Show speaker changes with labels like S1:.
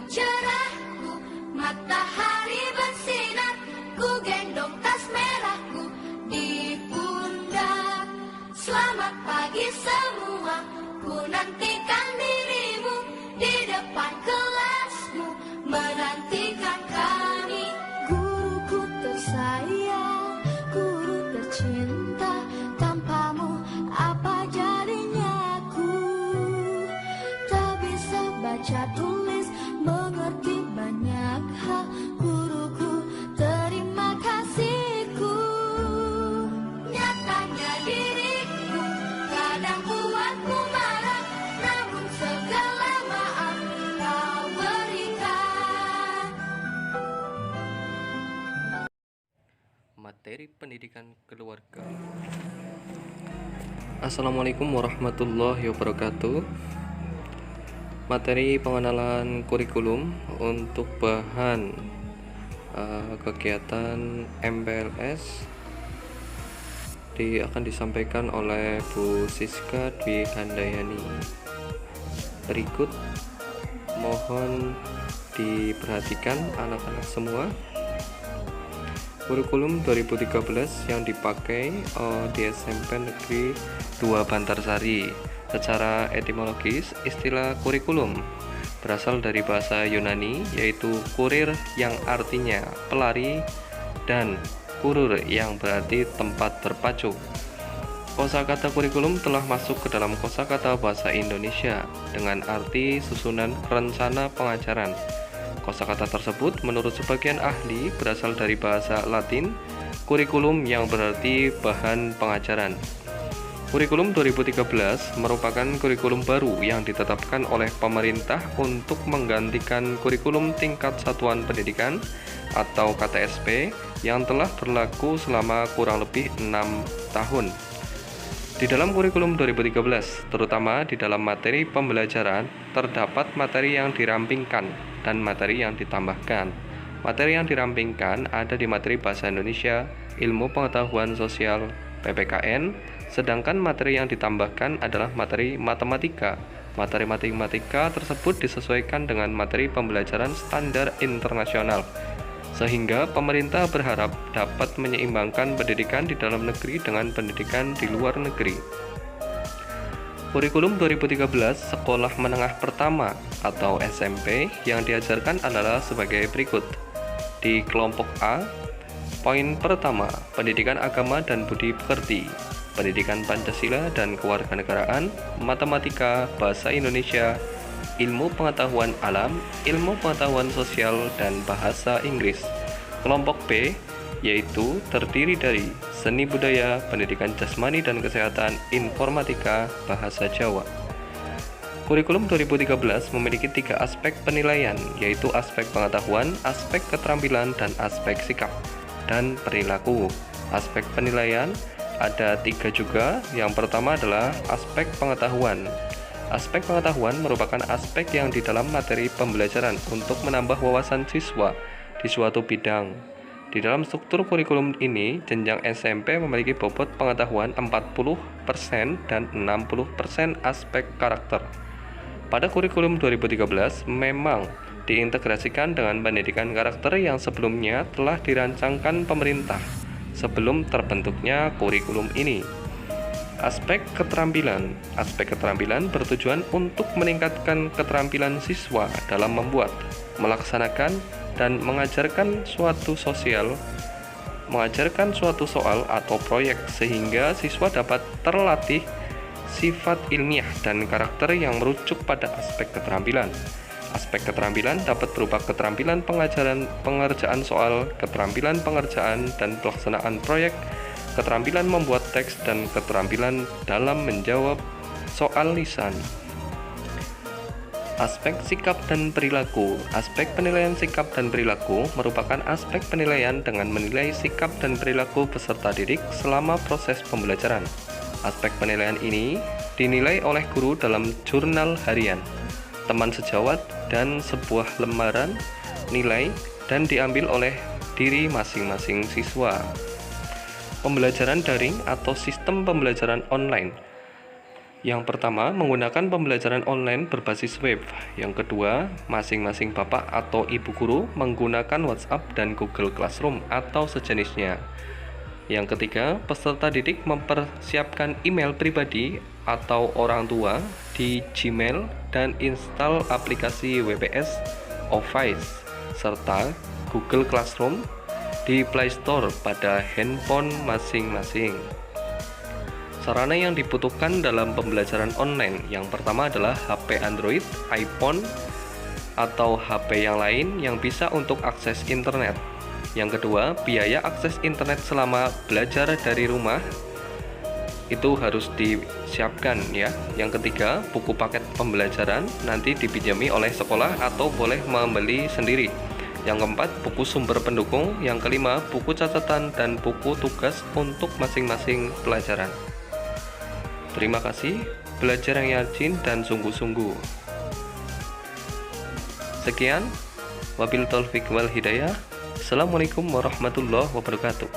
S1: cerahku, matahari bersinar, ku gendong tas merahku di pundak. Selamat pagi semua, ku nantikan dirimu di depan kelasmu, menantikan kami. Guruku tersayang, guru tercinta, tanpamu apa jadinya aku? Tak bisa baca tulis, mengerti banyak hal. Guruku, terima kasihku. Nyatanya diriku kadang buatmu marah, namun segala maaf kau berikan.
S2: Materi pendidikan keluarga. Assalamualaikum warahmatullahi wabarakatuh. Materi pengenalan kurikulum untuk bahan kegiatan MPLS akan disampaikan oleh Bu Siska Dwi Handayani. Berikut mohon diperhatikan anak-anak semua. Kurikulum 2013 yang dipakai di SMP Negeri 2 Bantarsari. Secara etimologis, istilah kurikulum berasal dari bahasa Yunani, yaitu kurir yang artinya pelari dan kurur yang berarti tempat berpacu. Kosakata kurikulum telah masuk ke dalam kosakata bahasa Indonesia dengan arti susunan rencana pengajaran. Kosakata tersebut menurut sebagian ahli berasal dari bahasa Latin kurikulum yang berarti bahan pengajaran. Kurikulum 2013 merupakan kurikulum baru yang ditetapkan oleh pemerintah untuk menggantikan kurikulum tingkat satuan pendidikan atau KTSP yang telah berlaku selama kurang lebih 6 tahun. Di dalam kurikulum 2013, terutama di dalam materi pembelajaran, terdapat materi yang dirampingkan dan materi yang ditambahkan. Materi yang dirampingkan ada di materi Bahasa Indonesia, Ilmu Pengetahuan Sosial, PPKN, sedangkan materi yang ditambahkan adalah materi matematika. Materi matematika tersebut disesuaikan dengan materi pembelajaran standar internasional, sehingga pemerintah berharap dapat menyeimbangkan pendidikan di dalam negeri dengan pendidikan di luar negeri. Kurikulum 2013 Sekolah Menengah Pertama atau SMP yang diajarkan adalah sebagai berikut. Di kelompok A, poin pertama, pendidikan agama dan budi pekerti, pendidikan Pancasila dan kewarganegaraan, matematika, bahasa Indonesia, ilmu pengetahuan alam, ilmu pengetahuan sosial, dan bahasa Inggris. Kelompok B yaitu terdiri dari seni budaya, pendidikan jasmani dan kesehatan, informatika, bahasa Jawa. Kurikulum 2013 memiliki 3 aspek penilaian, yaitu aspek pengetahuan, aspek keterampilan, dan aspek sikap dan perilaku. Aspek penilaian ada 3 juga. Yang pertama adalah aspek pengetahuan. Aspek pengetahuan merupakan aspek yang di dalam materi pembelajaran untuk menambah wawasan siswa di suatu bidang. Di dalam struktur kurikulum ini, jenjang SMP memiliki bobot pengetahuan 40% dan 60% aspek karakter. Pada kurikulum 2013 memang diintegrasikan dengan pendidikan karakter yang sebelumnya telah dirancangkan pemerintah sebelum terbentuknya kurikulum ini. Aspek keterampilan. Aspek keterampilan bertujuan untuk meningkatkan keterampilan siswa dalam membuat, melaksanakan, dan mengajarkan suatu soal atau proyek sehingga siswa dapat terlatih sifat ilmiah dan karakter yang merujuk pada aspek keterampilan. Aspek keterampilan dapat berupa keterampilan pengerjaan soal, keterampilan pengerjaan dan pelaksanaan proyek, keterampilan membuat teks, dan keterampilan dalam menjawab soal lisan. Aspek sikap dan perilaku. Aspek penilaian sikap dan perilaku merupakan aspek penilaian dengan menilai sikap dan perilaku peserta didik selama proses pembelajaran. Aspek penilaian ini dinilai oleh guru dalam jurnal harian, teman sejawat, dan sebuah lembaran nilai dan diambil oleh diri masing-masing siswa. Pembelajaran daring atau sistem pembelajaran online Yang pertama, menggunakan pembelajaran online berbasis web. Yang kedua, masing-masing bapak atau ibu guru menggunakan WhatsApp dan Google Classroom atau sejenisnya. Yang ketiga, peserta didik mempersiapkan email pribadi atau orang tua di Gmail dan install aplikasi WPS Office serta Google Classroom di Play Store pada handphone masing-masing. Sarana yang dibutuhkan dalam pembelajaran online yang pertama adalah HP Android, iPhone, atau HP yang lain yang bisa untuk akses internet. Yang kedua, biaya akses internet selama belajar dari rumah itu harus disiapkan ya. Yang ketiga, buku paket pembelajaran nanti dipinjami oleh sekolah atau boleh membeli sendiri. Yang keempat, buku sumber pendukung. Yang kelima, buku catatan dan buku tugas untuk masing-masing pelajaran. Terima kasih, belajar yang yakin dan sungguh-sungguh. Sekian, wabil taufik wal hidayah. Assalamualaikum warahmatullahi wabarakatuh.